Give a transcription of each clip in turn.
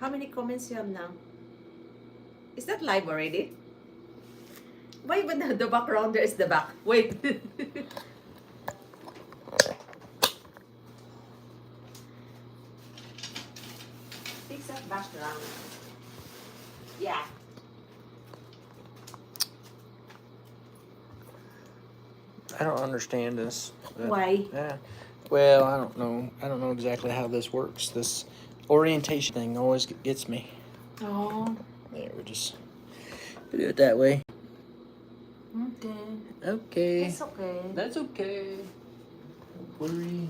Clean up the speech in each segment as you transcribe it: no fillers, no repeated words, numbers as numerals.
How many comments you have now? Is that live already? Why even the background there is the back? Wait. Fix that background. Yeah. I don't understand this. Why? Yeah. Well, I don't know. I don't know exactly how this works. This orientation thing always gets me. Oh. There, we just do it that way. Okay. Okay. It's okay. That's okay. Don't worry.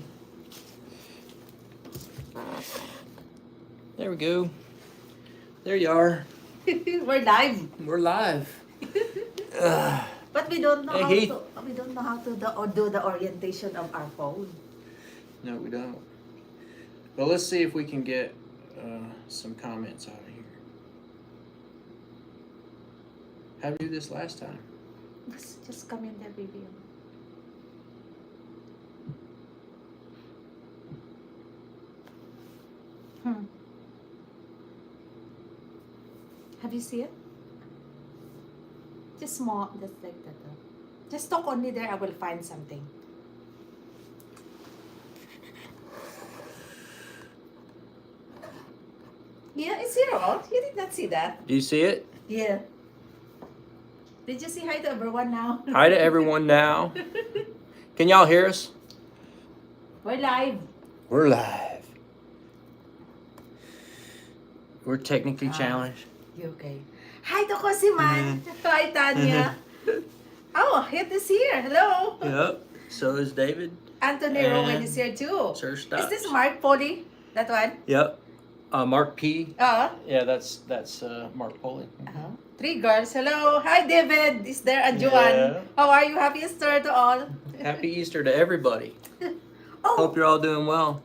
There we go. There you are. We're live. We're live. But we don't know Hey, how Heath. to. We don't know how to do the orientation of our phone. No, we don't. Well, let's see if we can get some comments out of here. How did we do this last time? Just come in there, baby. Have you seen it? Just small, just like that. Just talk only there. I will find something. Yeah, it's zero. You did not see that. Do you see it? Yeah. Did you say hi to everyone now? Hi to everyone now. Can y'all hear us? We're live. We're live. We're technically challenged. You okay? Hi to Cosiman. Hi, Tanya. Oh, Hit is here. Hello. Yep. So is David. Anthony And Rowan is here too. Sir Is Stops. this Mark Polly? That one? Yep. Mark P. Uh-huh. Yeah, that's Mark Poley. Three girls. Hello. Hi, David. Is there a Joan? Yeah. How are you? Happy Easter to all. Happy Easter to everybody. Oh, Hope you're all doing well.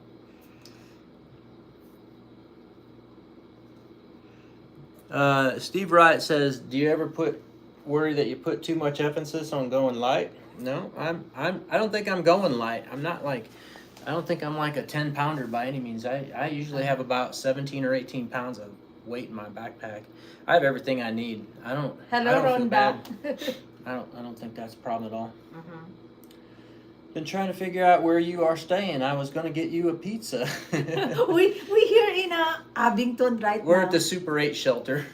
Steve Wright says, "Do you ever worry that you put too much emphasis on going light?" No, I don't think I'm going light. I don't think I'm like a 10-pounder by any means. I usually have about 17 or 18 pounds of weight in my backpack. I have everything I need. I don't feel Rhonda. bad. I don't think that's a problem at all. Been trying to figure out where you are staying. I was gonna get you a pizza. we here in Abington right We're now. at the Super 8 shelter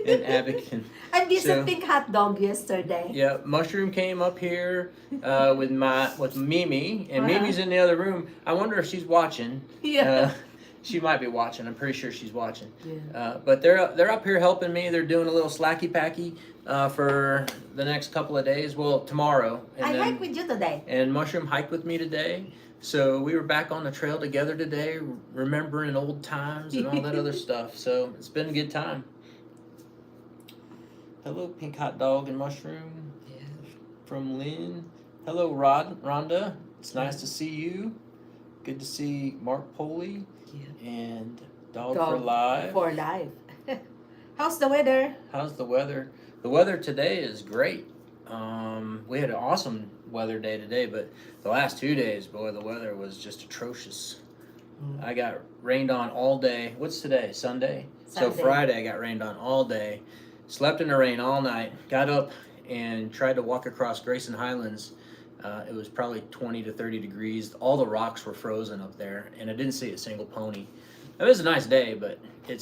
in Abington. And this So- a pink hot dog yesterday. Yeah, Mushroom came up here with Mimi, and Uh-huh. Mimi's in the other room. I wonder if she's watching. Yeah. She might be watching. I'm pretty sure she's watching. Yeah. But they're up here helping me. They're doing a little slacky packy for the next couple of days. Well, tomorrow. And I then, hike with you today. And Mushroom hiked with me today. So we were back on the trail together today, remembering old times and all that other stuff. So it's been a good time. Hello, Pink Hot Dog and Mushroom. Yeah. From Lynn. Hello, Rhonda. It's nice to see you. Good to see Mark Poley and Dog for Live. For live. How's the weather? How's the weather? The weather today is great. We had an awesome weather day today, but the last 2 days, boy, the weather was just atrocious. I got rained on all day. What's today? Sunday? So Sunday. Friday I got rained on all day. Slept in the rain all night. Got up and tried to walk across Grayson Highlands. It was probably 20 to 30 degrees. All the rocks were frozen up there, and I didn't see a single pony. It was a nice day, but it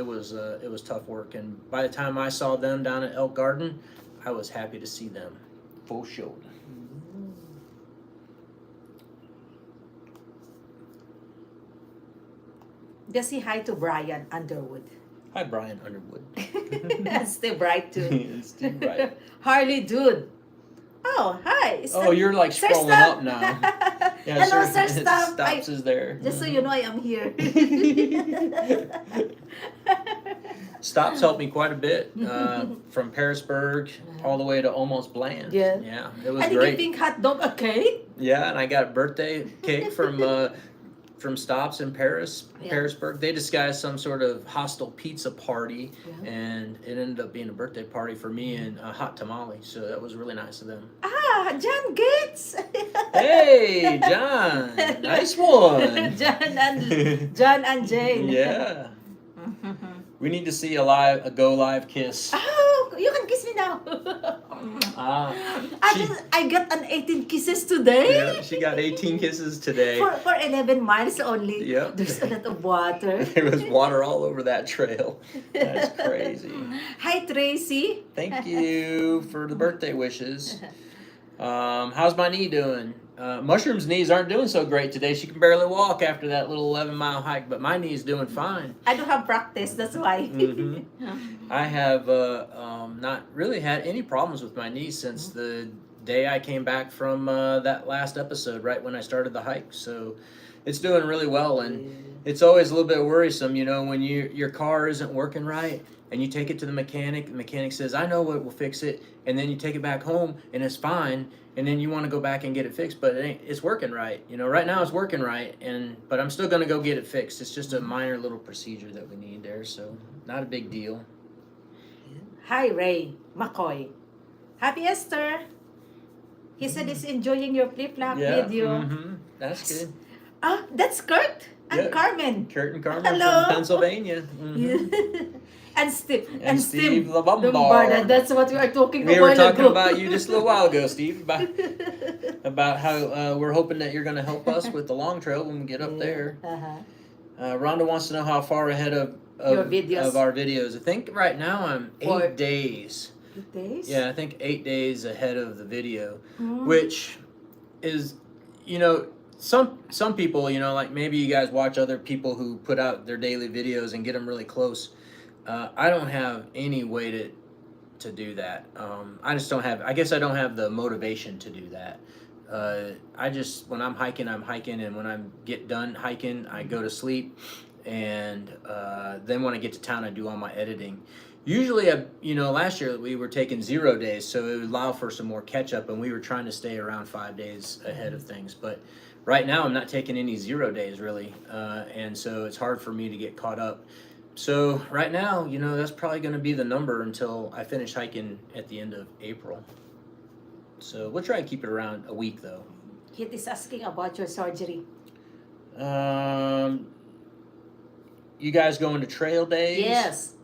was tough work. And by the time I saw them down at Elk Garden, I was happy to see them. Full shoulder. Just say hi to Brian Underwood. Hi, Brian Underwood. Stay bright too. It's too bright. Harley Dude. Oh, hi. Is Oh, that you're like Sir scrolling Stamp? up now. Yeah, Hello, Sir Stamp. Stops is there. Just so you know, I am here. Stops helped me quite a bit from Parisburg all the way to almost Bland. Yeah. Yeah, it was And you great. pink hot dog a cake? Yeah, and I got a birthday cake from Stops in Parisburg. They disguised some sort of hostile pizza party, and it ended up being a birthday party for me and a hot tamale. So that was really nice of them. Ah, John Gates. Hey, John, nice one. John and Jane. Yeah. We need to see a go live kiss. Oh, you can kiss me now. Ah, she, I got an 18 kisses today. yeah, she got 18 kisses today. For 11 miles only. Yep. There's a lot of water. There was water all over that trail. That's crazy. Hi, Tracy. Thank you for the birthday wishes. How's my knee doing? Mushroom's knees aren't doing so great today. She can barely walk after that little 11-mile hike, but my knee's doing fine. I don't have practice, that's why. I have not really had any problems with my knees since the day I came back from that last episode, right when I started the hike. So it's doing really well, and it's always a little bit worrisome, you know, when your car isn't working right and you take it to the mechanic says, I know what will fix it, and then you take it back home and it's fine, and then you want to go back and get it fixed, but it's working right. You know, right now it's working right, but I'm still going to go get it fixed. It's just a minor little procedure that we need there, so not a big deal. Hi, Ray McCoy. Happy Esther. He said he's enjoying your flip-flop video. That's good. Ah, that's Kurt and Carmen. Kurt and Carmen Hello. from Pennsylvania. And Steve. And Steve Lombard. Lombard. That's what we are talking about. We were talking about you just a little while ago, Steve, about how we're hoping that you're going to help us with the long trail when we get up there. Rhonda wants to know how far ahead of our videos. I think right now I'm 8 days. 8 days? Yeah, I think 8 days ahead of the video, which is, you know, some people, you know, like maybe you guys watch other people who put out their daily videos and get them really close. I don't have any way to do that. I just don't have, I guess I don't have the motivation to do that. I just, when I'm hiking, and when I get done hiking, I go to sleep, and then when I get to town, I do all my editing. Usually, you know, last year we were taking 0 days, so it would allow for some more catch up, and we were trying to stay around 5 days ahead of things. But right now, I'm not taking any 0 days really, and so it's hard for me to get caught up. So right now, you know, that's probably going to be the number until I finish hiking at the end of April. So we'll try to keep it around a week, though. He is asking about your surgery. You guys going to trail days? Yes.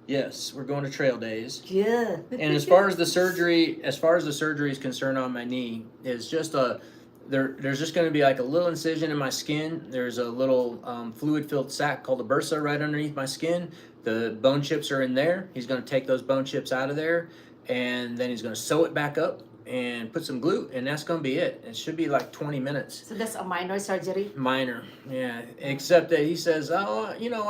Yes, we're going to trail days. Yeah. And as far as the surgery is concerned on my knee, it's just there's just going to be like a little incision in my skin. There's a little fluid-filled sac called a bursa right underneath my skin. The bone chips are in there. He's going to take those bone chips out of there, and then he's going to sew it back up and put some glue, and that's going to be it. It should be like 20 minutes. So that's a minor surgery? Minor, yeah. Except that he says, oh, you know,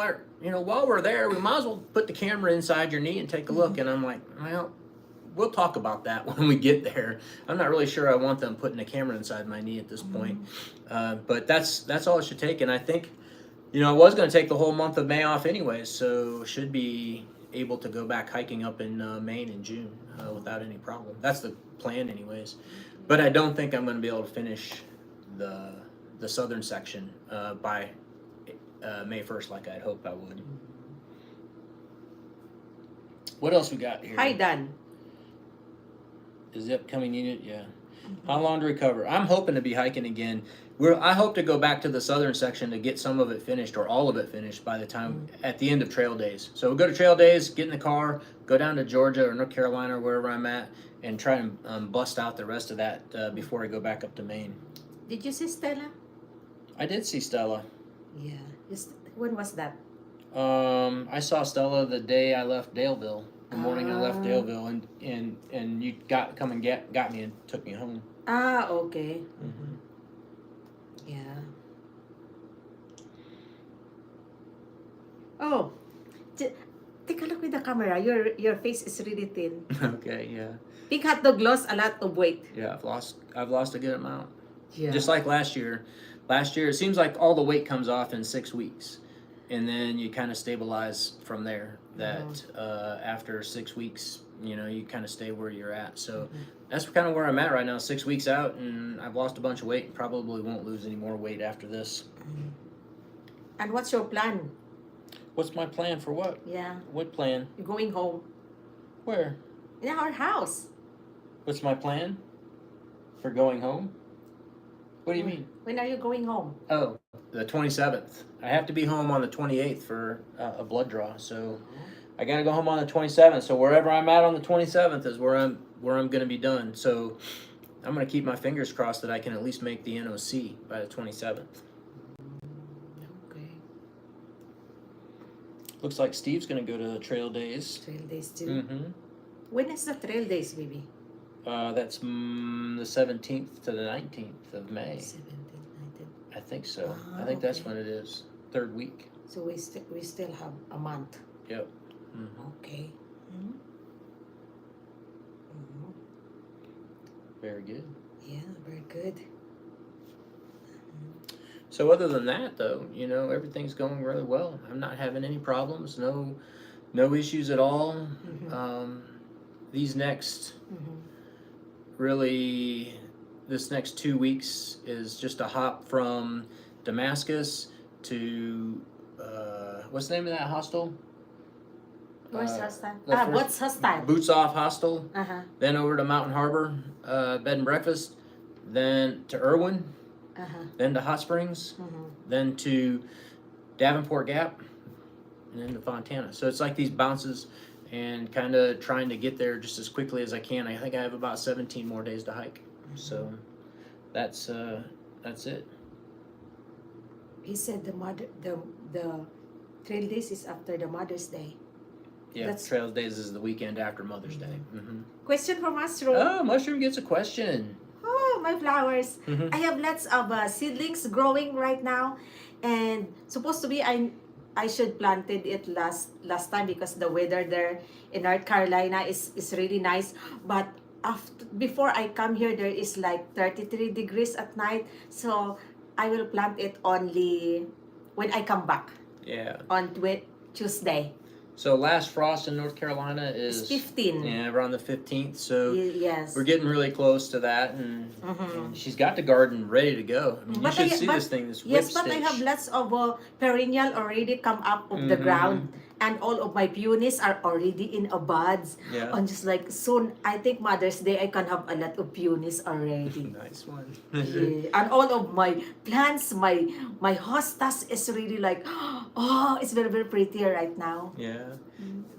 while we're there, we might as well put the camera inside your knee and take a look. And I'm like, well, we'll talk about that when we get there. I'm not really sure I want them putting a camera inside my knee at this point. But that's all it should take. And I think, you know, I was going to take the whole month of May off anyways, so should be able to go back hiking up in Maine in June without any problem. That's the plan anyways. But I don't think I'm going to be able to finish the southern section by May 1st like I'd hoped I would. What else we got here? Hi, Dan. Is the upcoming unit? Yeah. How long to recover? I'm hoping to be hiking again. I hope to go back to the southern section to get some of it finished or all of it finished by the time at the end of trail days. So we'll go to trail days, get in the car, go down to Georgia or North Carolina or wherever I'm at, and try and bust out the rest of that before I go back up to Maine. Did you see Stella? I did see Stella. Yeah. When was that? I saw Stella the day I left Daleville. The morning I left Daleville, and you got me and took me home. Ah, okay. Yeah. Oh, take a look with the camera. Your face is really thin. Okay, yeah. Pink hot dog lost a lot of weight. Yeah, I've lost a good amount. Yeah. Just like last year. Last year, it seems like all the weight comes off in 6 weeks, and then you kind of stabilize from there. That after 6 weeks, you know, you kind of stay where you're at. So that's kind of where I'm at right now. 6 weeks out, and I've lost a bunch of weight. Probably won't lose any more weight after this. And what's your plan? What's my plan for what? Yeah. What plan? You're going home. Where? In our house. What's my plan for going home? What do you mean? When are you going home? Oh, the 27th. I have to be home on the 28th for a blood draw, so I gotta go home on the 27th. So wherever I'm at on the 27th is where I'm gonna be done. So I'm gonna keep my fingers crossed that I can at least make the NOC by the 27th. Okay. Looks like Steve's gonna go to the trail days. Trail days too. Mm-hmm. When is the trail days, baby? That's the 17th to the 19th of May. 17th, 19th. I think so. Ah, I think that's okay. when it is. Third week. So we still have a month. Yep. Mm-hmm. Okay. Mm-hmm. Mm-hmm. Very good. Yeah, very good. So other than that, though, everything's going really well. I'm not having any problems. No issues at all. Mm-hmm. These next, Mm-hmm. really, this next 2 weeks is just a hop from Damascus to what's the name of that hostel? Where's hostile? the first- What's hostile? Boots Off Hostel. Uh-huh. Then over to Mountain Harbor, bed and breakfast. Then to Irwin. Uh-huh. Then to Hot Springs. Mm-hmm. Then to Davenport Gap. And then to Fontana. So it's like these bounces and kind of trying to get there just as quickly as I can. I think I have about 17 more days to hike. So that's it. He said the trail days is after the Mother's Day. Yeah, That's- Trails Days is the weekend after Mother's Day. Mm-hmm. Question from Mushroom. Oh, Mushroom gets a question. Oh, my flowers. Mhm. I have lots of seedlings growing right now, and supposed to be I should planted it last time because the weather there in North Carolina is really nice. But before I come here, there is like 33 degrees at night, so I will plant it only when I come back Yeah. on Tuesday. So last frost in North Carolina It's is 15. yeah, around the 15th. So Yes. we're getting really close to that, and she's got the garden ready to go. I mean, you But should I- see but- this thing. This Yes, whip but I stitch. have lots of perennial already come up of the Mhm. ground, and all of my peonies are already in a buds. Yeah. And just like soon, I think Mother's Day I can have a lot of peonies already. Nice one. Yeah. And all of my plants, my hostas is really like, oh, it's very very pretty right now. Yeah.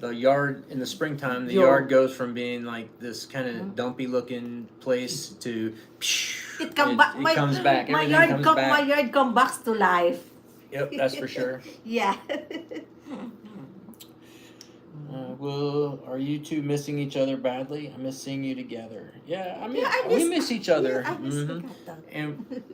The yard in the springtime, the Yo. yard goes from being like this kind of dumpy looking place to It come back. It comes back. My Everything comes back. my yard come back to life. Yep, that's for sure. Yeah. Well, are you two missing each other badly? I miss seeing you together. Yeah, I mean, Yeah, I we miss- miss each other. Yeah, I miss Mhm. the cat.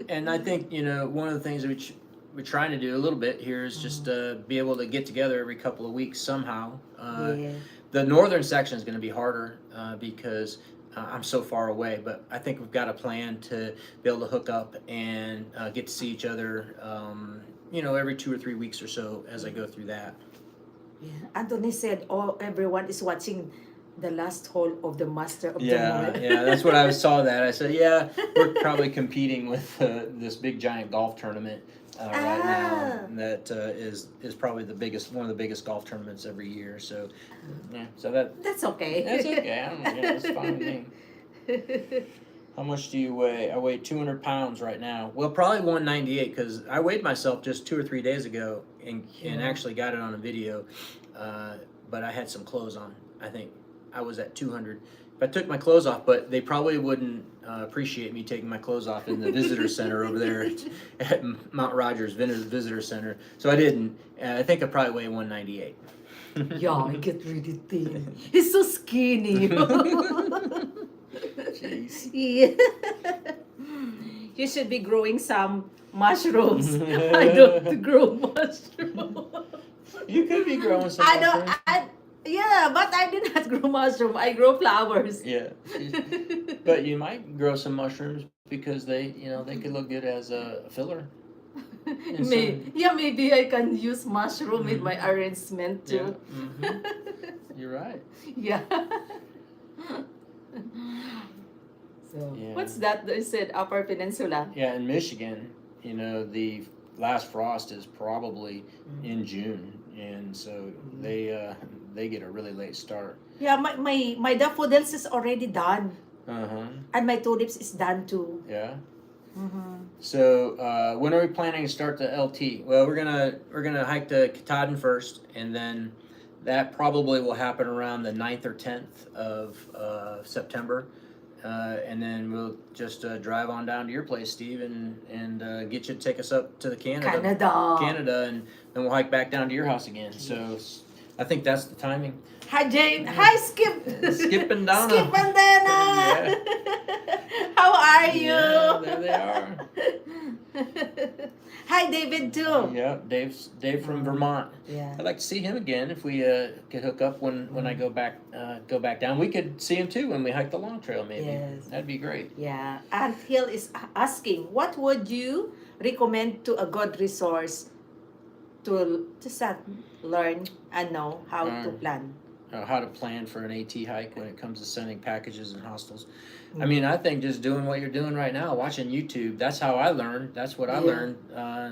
And I think one of the things that we're trying to do a little bit here is just be able to get together every couple of weeks somehow. Yeah. The northern section is going to be harder because I'm so far away, but I think we've got a plan to be able to hook up and get to see each other, every 2 or 3 weeks or so as I go through that. Yeah. Anthony said, "Oh, everyone is watching the last hole of the Master of the Yeah, Moon." yeah, that's what I saw that. I said, yeah, we're probably competing with this big giant golf tournament right now. That is probably one of the biggest golf tournaments every year. So, yeah, so That's okay. that's okay. That's fine with me. How much do you weigh? I weigh 200 pounds right now. Well, probably 198 because I weighed myself just 2 or 3 days ago and actually got it on a video. But I had some clothes on. I think I was at 200. If I took my clothes off, but they probably wouldn't appreciate me taking my clothes off in the visitor center over there at Mount Rogers Visitor Center. So I didn't. I think I probably weigh 198. Yeah, I get really thin. He's so skinny. Jeez. Yeah. You should be growing some mushrooms. I don't grow mushrooms. You could be growing some I don't. mushrooms. Yeah, but I do not grow mushroom. I grow flowers. Yeah, but you might grow some mushrooms because they could look good as a filler. And Maybe I can use mushroom in my arrangement Yeah, too. You're right. Yeah. So Yeah. what's that? They said Upper Peninsula. Yeah, in Michigan, the last frost is probably in June, and so they get a really late start. Yeah, my daffodils is already done, Uh huh. and my tulips is done too. Yeah. So when are we planning to start the LT? Well, we're gonna hike the Katahdin first, and then that probably will happen around the 9th or 10th of September. And then we'll just drive on down to your place, Steve, and get you to take us up to the Canada, and then we'll hike back down to your house again. So I think that's the timing. Hi, Jane. Hi, Skip. Skip and Donna. Skip and Donna. Yeah. How are you? Yeah, there they are. Hi, David too. Yeah, Dave from Vermont. Yeah. I'd like to see him again if we could hook up when I go back down. We could see him too when we hike the long trail. Maybe that'd be great. Yeah. Ant Hill is asking, what would you recommend to a good resource to learn and know how to plan? How to plan for an AT hike when it comes to sending packages and hostels. I mean, I think just doing what you're doing right now, watching YouTube, that's how I learned. That's what I learned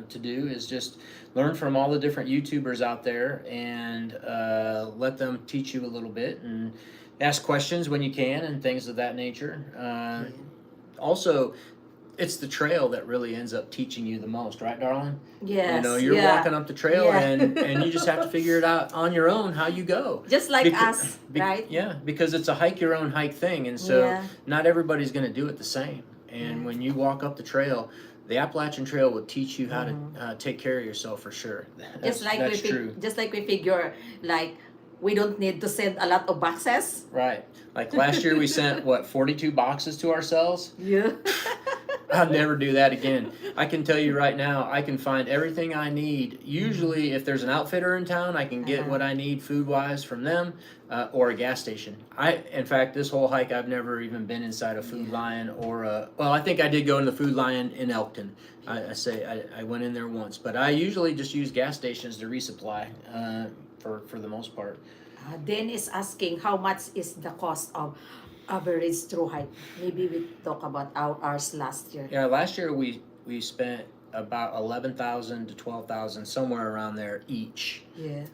to do, is just learn from all the different YouTubers out there and let them teach you a little bit and ask questions when you can and things of that nature. Also, it's the trail that really ends up teaching you the most, right, darling? Yes. You know, you're walking up the trail and you just have to figure it out on your own how you go. Just like us, right? Yeah, because it's a hike your own hike thing, and so not everybody's going to do it the same. And when you walk up the trail, the Appalachian Trail will teach you how to take care of yourself for sure. That's true. Just like we figure, like, we don't need to send a lot of boxes. Right. Like last year we sent, 42 boxes to ourselves? Yeah. I'll never do that again. I can tell you right now, I can find everything I need. Usually, if there's an outfitter in town, I can get what I need food-wise from them, or a gas station. In fact, this whole hike, I've never even been inside a Food Lion or well, I think I did go in the Food Lion in Elkton. I went in there once, but I usually just use gas stations to resupply for the most part. Dan is asking how much is the cost of average through hike. Maybe we talk about ours last year. Yeah, last year we spent about 11,000 to 12,000, somewhere around there each. Yeah.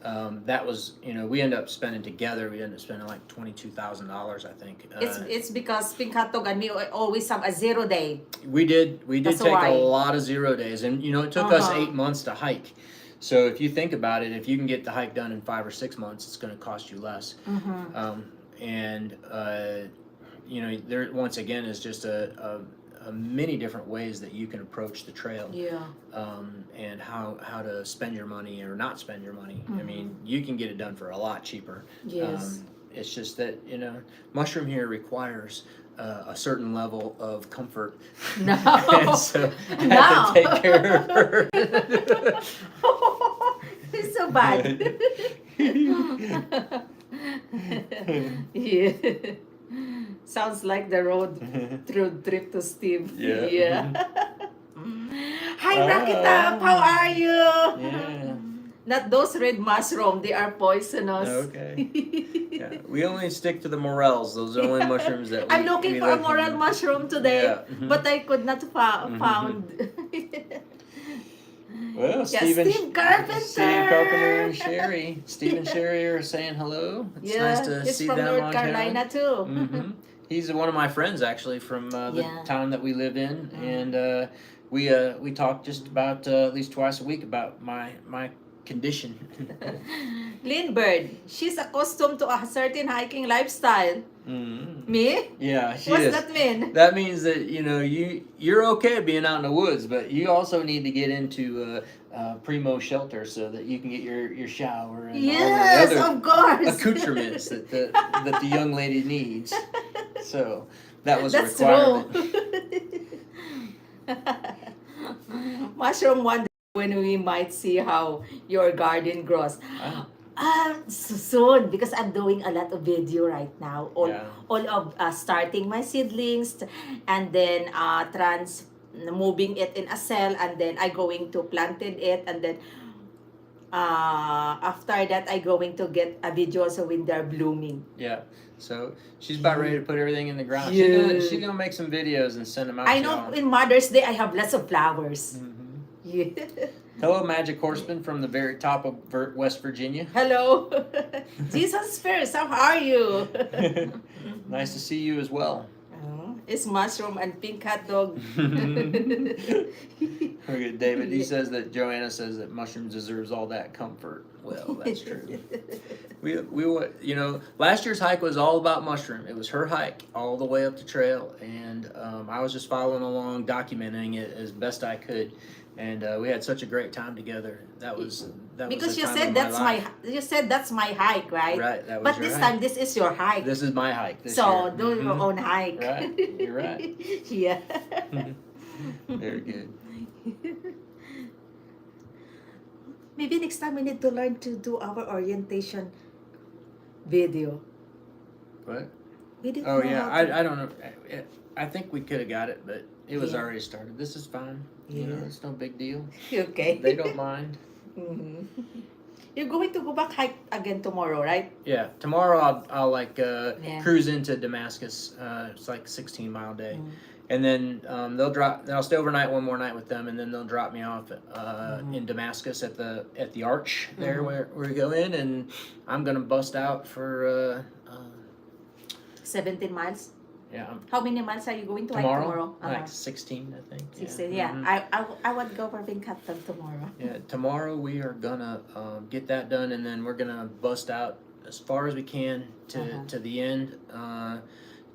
That was, we ended up spending together. We ended up spending like $22,000, I think. It's because Pinkatog and me always have a 0 day. We did That's take why. a lot of 0 days, and it took us 8 months to hike. So if you think about it, if you can get the hike done in 5 or 6 months, it's going to cost you less. There once again is just a many different ways that you can approach the trail. Yeah. And how to spend your money or not spend your money. I mean, you can get it done for a lot cheaper. Yes. It's just that mushroom here requires a certain level of comfort. No. And so I have to take care of her. It's so bad. Yeah. Sounds like the road trip to Steve. Yeah. Hi, Rakita. How are you? Yeah. Not those red mushroom. They are poisonous. Okay. Yeah. We only stick to the morels. Those are the only mushrooms that I'm looking for a morel mushroom today, but I could not found. Well, Steve Carpenter. Steve Carpenter and Sherry. Steve and Sherry are saying hello. It's nice to he's see from them North on Carolina camera. too. He's one of my friends actually from the town that we live in, and we talk just about at least twice a week about my condition. Lindbergh, she's accustomed to a certain hiking lifestyle. Me? Yeah, she What's is. that mean? That means that you're okay being out in the woods, but you also need to get into primo shelter so that you can get your shower and all Yes, the of course. accoutrements that the young lady needs. So that was That's a requirement. true. Mushroom wonder when we might see how your garden grows. Soon, because I'm doing a lot of video right now. All of starting my seedlings, and then moving it in a cell, and then I going to planted it, and then after that I going to get a video also when they're blooming. Yeah. So she's about ready to put everything in the ground. Yeah. She's gonna make some videos and send them out. I know in Mother's Day I have lots of flowers. Yeah. Hello, Magic Horseman from the very top of West Virginia. Hello. Jesus first, how are you? Nice to see you as well. It's mushroom and pink hot dog. Okay, David, he says that Joanna says that mushrooms deserves all that comfort. Well, that's true. You know, last year's hike was all about mushroom. It was her hike all the way up the trail, and I was just following along, documenting it as best I could, and we had such a great time together. That was Because the you time said of that's life. you said that's my hike, right? Right. That was But your this hike. time this is your hike. This is my hike this So year. do your own hike. Right. You're right. Yeah. Very good. Maybe next time we need to learn to do our orientation video. What? We didn't Oh know yeah, how to- I don't know. I think we could have got it, but it was Yeah. already started. This is fine. You know, Yeah. it's no big deal. Okay. They don't mind. Mhm. You're going to go back hike again tomorrow, right? Yeah, tomorrow I'll like Yeah. cruise into Damascus. It's like a 16-mile day, Mm. and then I'll stay overnight one more night with them, and then they'll drop me off in Damascus at the arch there where we go in, and I'm gonna bust out for 17 miles. yeah How many miles are you going to hike tomorrow, tomorrow? like 16, I think. 16, yeah. Mhm. I would go for Vincatan tomorrow. Yeah, tomorrow we are gonna get that done, and then we're gonna bust out as far as we can to the end,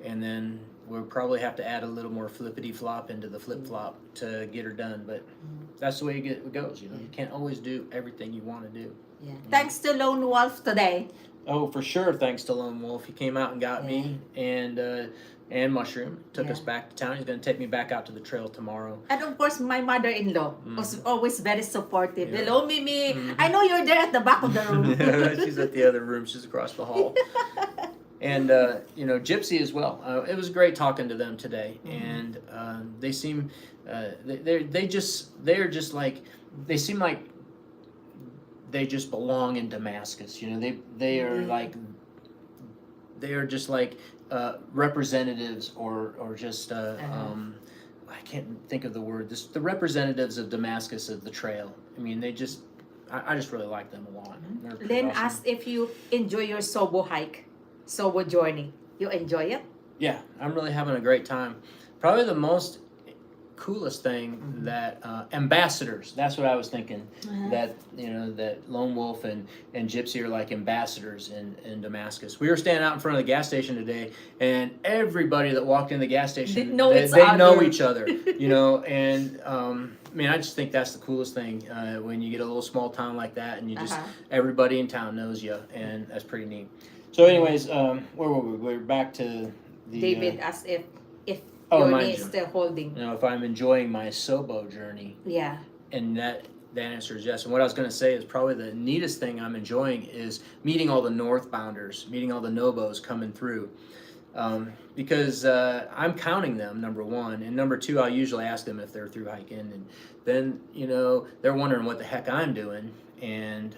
and then we'll probably have to add a little more flippity flop into the flip flop to get her done. But that's the way it goes. You know, you can't always do everything you want to do. Yeah. Thanks to Lone Wolf today. Oh, for sure. Thanks to Lone Wolf, he came out and got me, and Mushroom took us Yeah. back to town. He's gonna take me back out to the trail tomorrow. And of course, my mother-in-law was always very supportive. Yeah. Hello, Mimi. I know you're there at the back of the room. She's at the other room. She's across the hall. And you know, Gypsy as well. It was great talking to them today, and they seem they just like they seem like they just belong in Damascus. You know, they are like they are just like representatives or just I can't think of the word. The representatives of Damascus of the trail. I mean, I just really like them a lot. They're pretty Len awesome. asked if you enjoy your Sobo hike, Sobo journey. You enjoy it? Yeah, I'm really having a great time. Probably the most coolest thing that ambassadors. That's what I was thinking. That you know that Lone Wolf and Gypsy are like ambassadors in Damascus. We were standing out in front of the gas station today, and everybody that walked in the gas station Didn't know they each know other. each other. You know, and I mean, I just think that's the coolest thing when you get a little small town like that, and you just everybody in town knows you, and that's pretty neat. So, anyways, where were we? We're back to the David asked if Oh, your mind knee is you. still holding. you know, if I'm enjoying my Sobo journey, Yeah. and that answer is yes. And what I was going to say is probably the neatest thing I'm enjoying is meeting all the northbounders, meeting all the Nobos coming through, because I'm counting them, number one, and number two, I'll usually ask them if they're through hiking, and then you know they're wondering what the heck I'm doing, and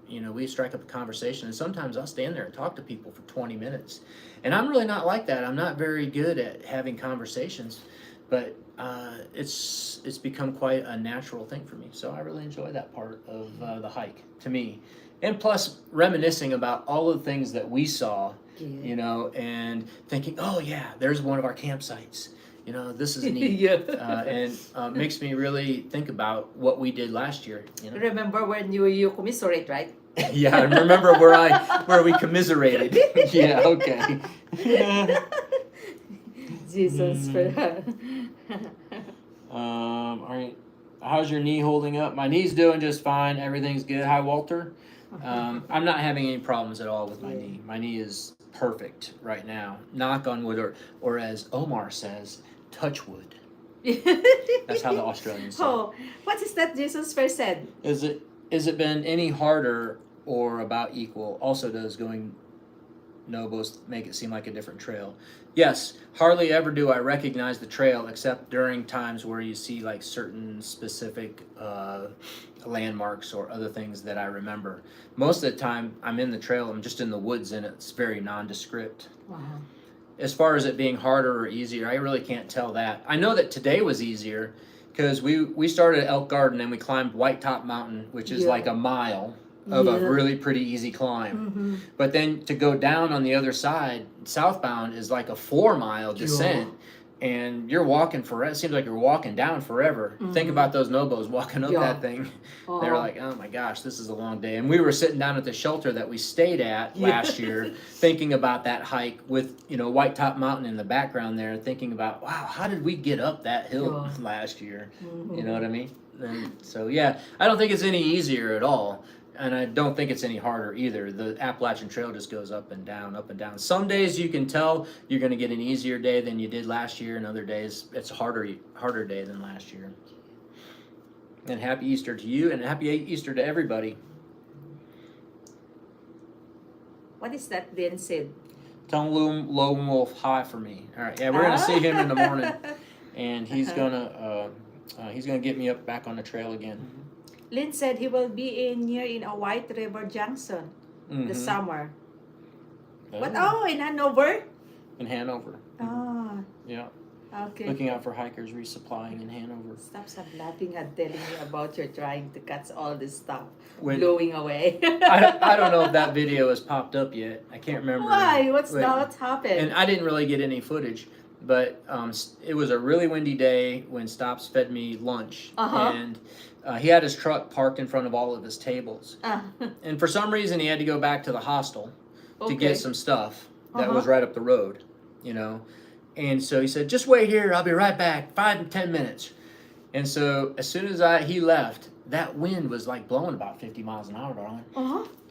you know, we strike up a conversation, and sometimes I'll stand there and talk to people for 20 minutes. And I'm really not like that. I'm not very good at having conversations, but it's become quite a natural thing for me. So I really enjoy that part of the hike, to me. And plus, reminiscing about all of the things that we saw, you know, and thinking, oh, yeah, there's one of our campsites. You know, this is neat. And makes me really think about what we did last year. You know? Remember when you commiserate, right? Yeah, I remember where we commiserated. Yeah, okay. Jesus. All right. How's your knee holding up? My knee's doing just fine. Everything's good. Hi, Walter. I'm not having any problems at all with my knee. My knee is perfect right now. Knock on wood, or as Omar says, touch wood. That's how the Australians say it. Oh, what is that Jesus first said? Is it been any harder or about equal? Also, does going Nobos make it seem like a different trail? Yes, hardly ever do I recognize the trail except during times where you see like certain specific landmarks or other things that I remember. Most of the time I'm in the trail, I'm just in the woods, and it's very nondescript. Wow. As far as it being harder or easier, I really can't tell that. I know that today was easier because we started at Elk Garden and we climbed White Top Mountain, which is like a mile of a Yeah. really pretty easy climb. Mm-hmm. But then to go down on the other side, southbound, is like a 4 mile descent. And you're walking forever. It seems like you're walking down forever. Think about those nobos walking up Yeah. that thing. They're Oo. like, oh my gosh, this is a long day. And we were sitting down at the shelter that we stayed at Yeah. last year, thinking about that hike with, White Top Mountain in the background there, thinking about, wow, how did we get up that hill Yeah. last year? Mhm. You know what I mean? And so, yeah, I don't think it's any easier at all. And I don't think it's any harder either. The Appalachian Trail just goes up and down, up and down. Some days you can tell you're going to get an easier day than you did last year, and other days it's a harder day than last year. And happy Easter to you, and happy Easter to everybody. What is that then said? Tell Lone Wolf hi for me. All right, yeah, we're going to see him in the morning, and he's gonna get me up back on the trail again. Lynn said he will be near in a White River Junction this summer. What? Oh, in Hanover? In Hanover. Oh, Yeah. okay. Looking out for hikers resupplying in Hanover. Stop laughing and telling me about your trying to catch all this stuff When- blowing away. I don't know if that video has popped up yet. I can't remember. Why? What's Wait. happened? And I didn't really get any footage, but it was a really windy day when Stops fed me lunch, and he had his truck parked in front of all of his tables. And for some reason, he had to go back to the hostel to get some stuff that was right up the road, And so he said, "Just wait here. I'll be right back. 5 to 10 minutes." And so as soon as he left, that wind was like blowing about 50 miles an hour, darling.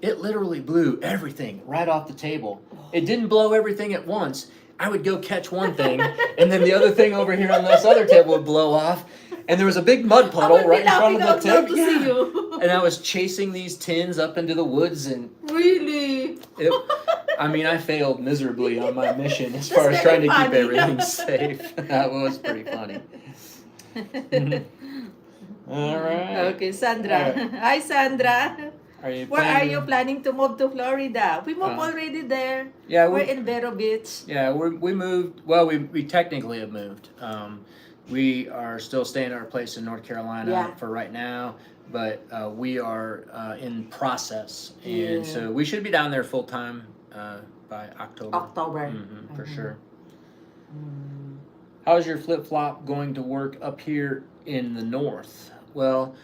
It literally blew everything right off the table. It didn't blow everything at once. I would go catch one thing, and then the other thing over here on this other table would blow off. And there was a big mud puddle right in front of the table. To see you. And I was chasing these tins up into the woods, and Really? I failed miserably on my mission as That's far as trying to very keep funny. everything safe. That was pretty funny. All right. Okay, Sandra. Hi, Sandra. Where are you planning to move to Florida? We moved already there. Yeah, We're in Vero Beach. Yeah, we moved. Well, we technically have moved. We are still staying at our place in North Carolina for right now, but we are in process, and so we should be down there full time by October. For sure. How's your flip-flop going to work up here in the north? Well,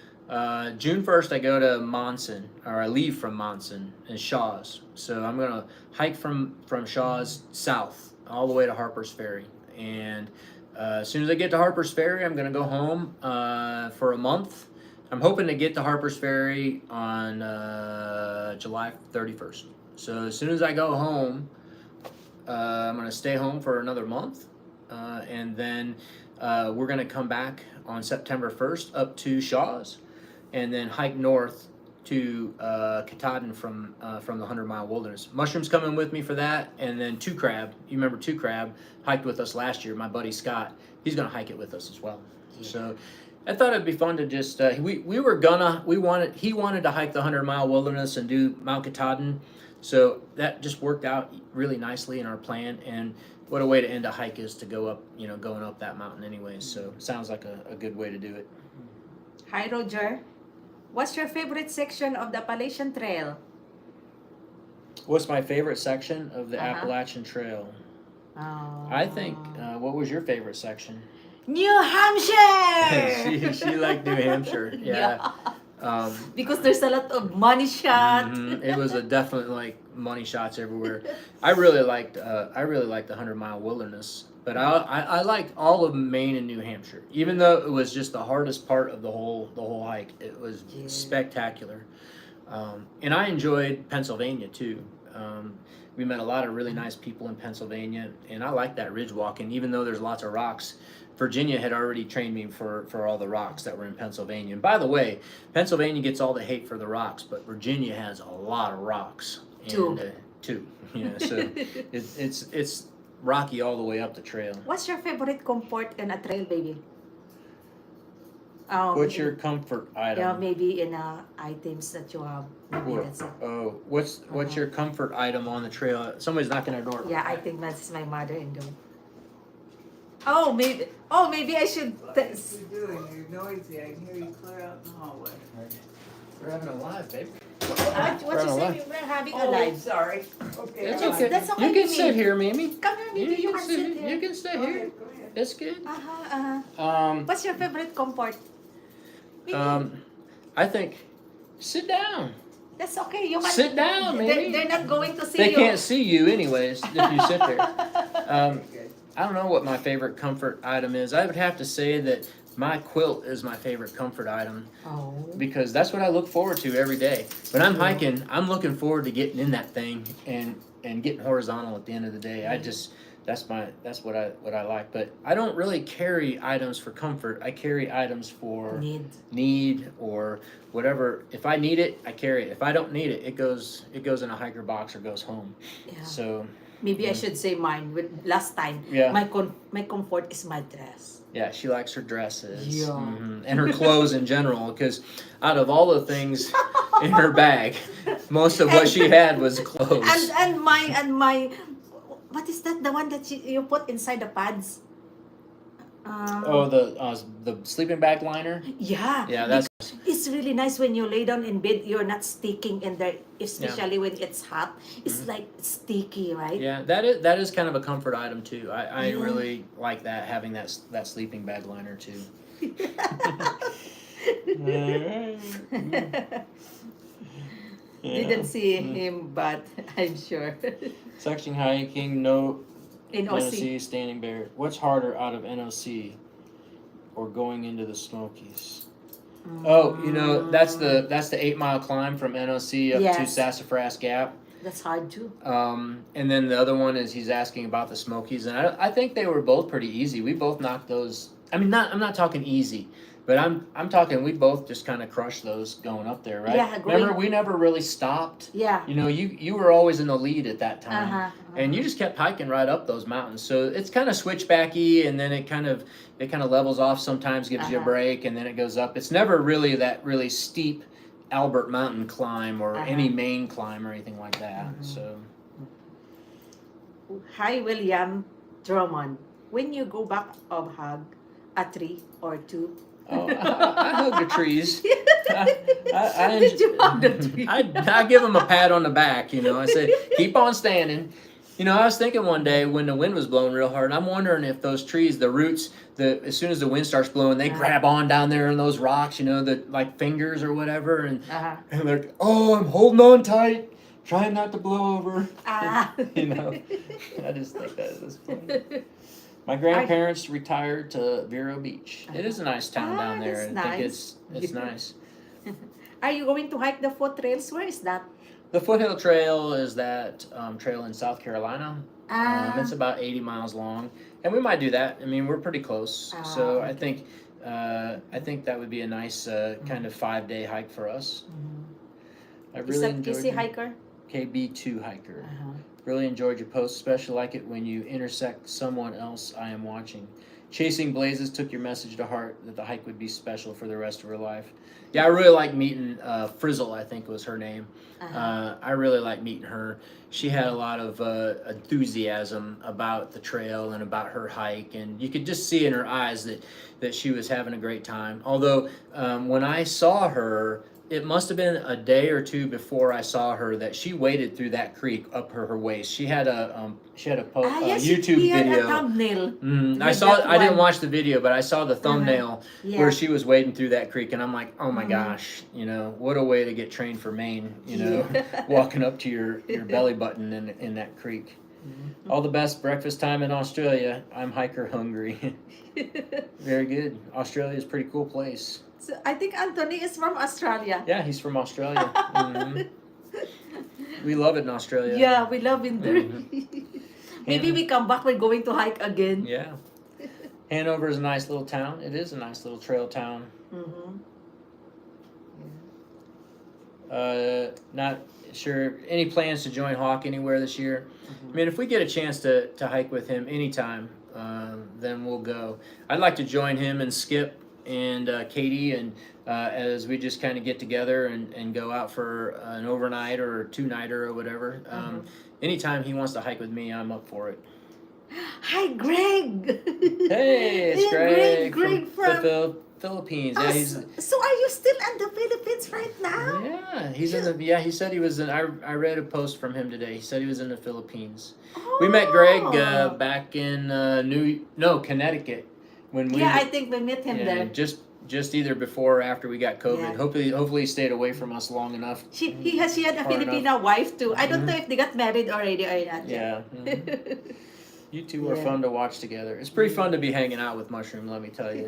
June 1st I go to Monson, or I leave from Monson and Shaw's. So I'm going to hike from Shaw's south all the way to Harper's Ferry. And as soon as I get to Harper's Ferry, I'm going to go home for a month. I'm hoping to get to Harper's Ferry on July 31st. So as soon as I go home, I'm going to stay home for another month. And then we're going to come back on September 1st up to Shaw's, and then hike north to Katahdin from the 100-mile wilderness. Mushroom's coming with me for that, and then Two Crab. You remember Two Crab hiked with us last year. My buddy Scott, he's going to hike it with us as well. So I thought it'd be fun to just he wanted to hike the 100-mile wilderness and do Mount Katahdin. So that just worked out really nicely in our plan, and what a way to end a hike is to go up, going up that mountain anyways. So it sounds like a good way to do it. Hi, Roger. What's your favorite section of the Appalachian Trail? What's my favorite section of the Appalachian Trail? I think, what was your favorite section? New Hampshire! she liked New Hampshire, yeah. Because there's a lot of money shot. It was definitely like money shots everywhere. I really liked the 100-mile wilderness, but I liked all of Maine and New Hampshire, even though it was just the hardest part of the whole hike. It was spectacular, and I enjoyed Pennsylvania too. We met a lot of really nice people in Pennsylvania, and I like that ridge walking, even though there's lots of rocks. Virginia had already trained me for all the rocks that were in Pennsylvania. And by the way, Pennsylvania gets all the hate for the rocks, but Virginia has a lot of rocks. Two. Yeah, so it's rocky all the way up the trail. What's your favorite comfort in a trail, baby? What's your comfort item? Yeah, maybe in items that you have. Maybe that's it. Oh, what's your comfort item on the trail? Somebody's knocking our door. Yeah, I think that's my mother-in-law. Oh, maybe I should. What are you doing? You're noisy. I can hear you clear out in the hallway. We're having a live, baby. What Run you away. say? We're having a Oh, live. sorry. Okay. It's That's- okay. that's okay, You can Mimi. sit here, Mimi. Come here, Mimi. You can sit here. You can stay Go here. ahead, go ahead. It's good. What's your favorite comfort? Mimi, I think. Sit down. that's okay. You can Sit down, Mimi. They're not going to see They you. can't see you anyways if you sit there. Good. I don't know what my favorite comfort item is. I would have to say that my quilt is my favorite comfort item Oh. because that's what I look forward to every day. When I'm hiking, I'm looking forward to getting in that thing and getting horizontal at the end of the day. I just that's what I like. But I don't really carry items for comfort. I carry items for need or whatever. If I need it, I carry it. If I don't need it, it goes in a hiker box or goes home. Yeah. So Maybe I should say mine. With last time, Yeah. my comfort is my dress. yeah, she likes her dresses Yeah. and her clothes in general. Because out of all the things in her bag, most of what she had was clothes. And my what is that? The one that you put inside the pads? Oh, the sleeping bag liner. Yeah. Yeah, that's It's really nice when you lay down in bed. You're not sticking in there, especially when it's hot. It's like sticky, right? yeah. That is kind of a comfort item too. I Yeah. really like that having that sleeping bag liner too. Didn't see him, but I'm sure. Section hiking, no In OC. NOC, standing bear. What's harder out of NOC or going into the Smokies? Oh, that's the 8 mile climb from NOC up to Yes. Sassafras Gap. That's hard too. And then the other one is he's asking about the Smokies, and I think they were both pretty easy. We both knocked those. I mean, I'm not talking easy, but I'm talking we both just kind of crushed those going up there, right? Yeah, Remember, we never really stopped. Yeah. You were always in the lead at that time. Uh-huh. And you just kept hiking right up those mountains. So it's kind of switchbacky, and then it kind of levels off sometimes, gives you a Uh-huh. break, and then it goes up. It's never really that really steep Albert Mountain climb or any main climb or anything like that. So Hi, William Drummond. When you go back of hug a tree or two. I hug the trees. Did you hug the tree? I give them a pat on the back. I said, keep on standing. I was thinking one day when the wind was blowing real hard, I'm wondering if those trees, the roots, as soon as the wind starts blowing, they grab on down there in those rocks, the like fingers or whatever, and they're, oh, I'm holding on tight, trying not to blow over. I just think that is funny. My grandparents retired to Vero Beach. It is a nice town down there. That's I think nice. it's nice. Are you going to hike the foot trails? Where is that? The Foothill Trail is that trail in South Carolina. It's about 80 miles long, and we might do that. I mean, we're pretty close, so I think that would be a nice kind of 5-day hike for us. I Is really that enjoyed KC it. hiker? KB2 hiker. Really enjoyed your post, especially like it when you intersect someone else I am watching. Chasing Blazes took your message to heart that the hike would be special for the rest of her life. Yeah, I really like meeting Frizzle, I think was her name. I really like meeting her. She had a lot of enthusiasm about the trail and about her hike, and you could just see in her eyes that she was having a great time. Although when I saw her, it must have been a day or two before I saw her that she waded through that creek up her waist. She had a Yes, YouTube he had video. a thumbnail. I with saw. that I didn't one. watch the video, but I saw the thumbnail Yeah. where she was wading through that creek, and I'm like, oh my gosh, what a way to get trained for Maine. Walking up to your belly button in that creek. All the best breakfast time in Australia. I'm hiker hungry. Very good. Australia is a pretty cool place. So I think Anthony is from Australia. Yeah, he's from Australia. We love it in Australia. Yeah, we love it there. Maybe we come back, we're going to hike again. Yeah. Hanover is a nice little town. It is a nice little trail town. Not sure. Any plans to join Hawk anywhere this year? I mean, if we get a chance to hike with him anytime, then we'll go. I'd like to join him and Skip and Katie, and as we just kind of get together and go out for an overnight or a 2-nighter or whatever. Anytime he wants to hike with me, I'm up for it. Hi, Greg. Hey, it's Yeah, Greg. Greg from Philippines. Oh, Yeah, he's so are you still in the Philippines right now? yeah, he's in the he said he was in I read a post from him today. He said he was in the Philippines. Oh. We met Greg back in Connecticut when we Yeah, I think we met him there. just either before or after we got COVID. Yeah. Hopefully he stayed away from us long enough. She had a Far Filipina wife too. I don't Mhm. know if they got married already or not. Yeah. Mhm. You two are Yeah. fun to watch together. It's pretty fun to be hanging out with Mushroom, let me tell you.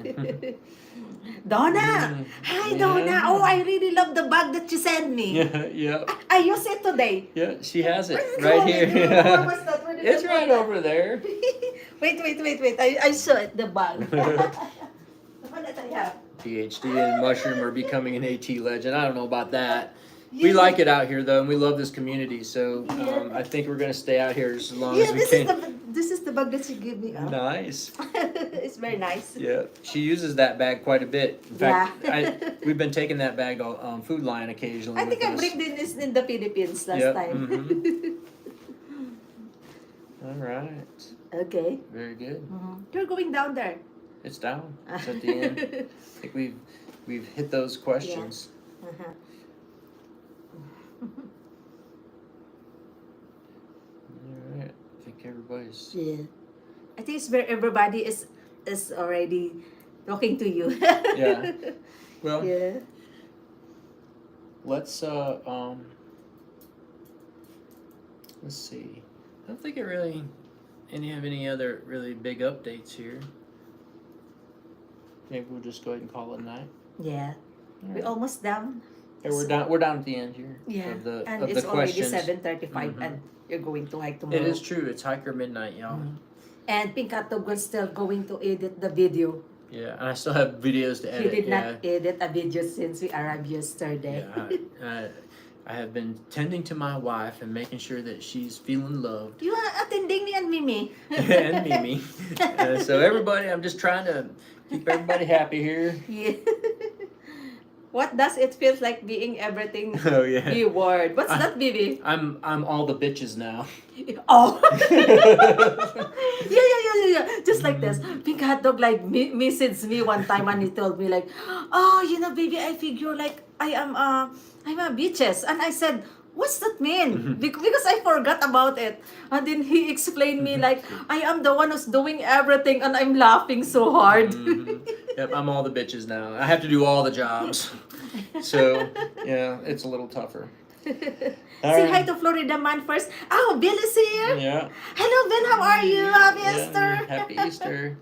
Donna! Mm, Hi, yeah. Donna! Oh, I really love the bag that you sent me. Yeah, yeah. I use it today. Yeah, she has it Where is right it? here. Where was that? Where did It's I put right that? over there. Wait. I saw it, the bag. The one that I have. PhD and Mushroom are becoming an AT legend. I don't know about that. We Yeah. like it out here though, and we love this community. So Yeah. I think we're gonna stay out here as long Yeah, as we can. this is the bag that she gave me. Nice. It's very nice. Yeah, she uses that bag quite a bit. In fact, we've been taking that bag on Food Lion occasionally. I think I with us. bring this in the Philippines last Yep, time. All right. Okay. Very good. You're going down there. It's down. It's at the end. I think we've hit those questions. Uh-huh. All right. I think everybody's. Yeah. I think it's where everybody is already talking to you. Yeah. Well, Yeah. let's see. I don't think it really have any other really big updates here. Maybe we'll just go ahead and call it a night. Yeah. All We're right. almost down. Yeah, we're down at the end here. Yeah. Of the And of it's the already questions. 7:35 Mhm. and you're going to hike tomorrow. It is true. It's hiker midnight, y'all. And Pink Hot Dog was still going to edit the video. Yeah, and I still have videos to He edit. did Yeah. not edit a video since we arrived yesterday. Yeah, I have been tending to my wife and making sure that she's feeling loved. You are attending me and Mimi. And Mimi. So everybody, I'm just trying to keep everybody happy here. Yeah. What does it feels like being everything Oh yeah. you word? What's that, Bibi? I'm all the bitches now. Oh. yeah. Just like this. Pink Hot Dog like messaged me one time and he told me like, oh, baby, I figure like I'm a bitches. And I said, what's that mean? Because I forgot about it. And then he explained me like, I am the one who's doing everything and I'm laughing so hard. Yep, I'm all the bitches now. I have to do all the jobs. So, yeah, it's a little tougher. Say hi to Florida Man first. Oh, Bill is here. Yeah. Hello, Ben. How are you? Happy Yeah, Easter. Happy Easter.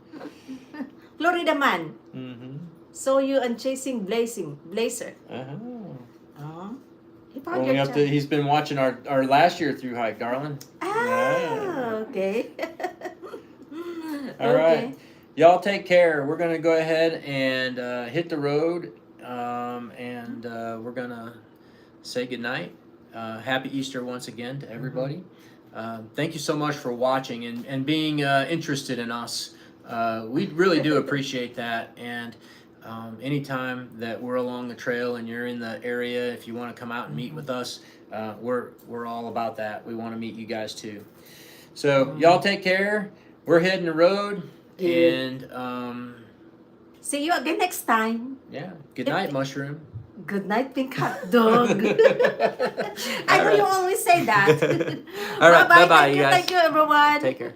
Florida Man. Mm-hmm. Saw you and chasing Blazer. Oh. Oh. He found Going your up to, he's been watching our last year through hike, darling. Ah, okay. All right. Y'all take care. We're going to go ahead and hit the road, and we're going to say goodnight. Happy Easter once again to everybody. Thank you so much for watching and being interested in us. We really do appreciate that. And anytime that we're along the trail and you're in the area, if you want to come out and meet with us, we're all about that. We want to meet you guys too. So y'all take care. We're heading the road. And see you again next time. yeah, good night, Mushroom. Good night, Pink Hot Dog. I know you always say that. All right, bye-bye, Thank you guys. Thank you, everyone. Take care.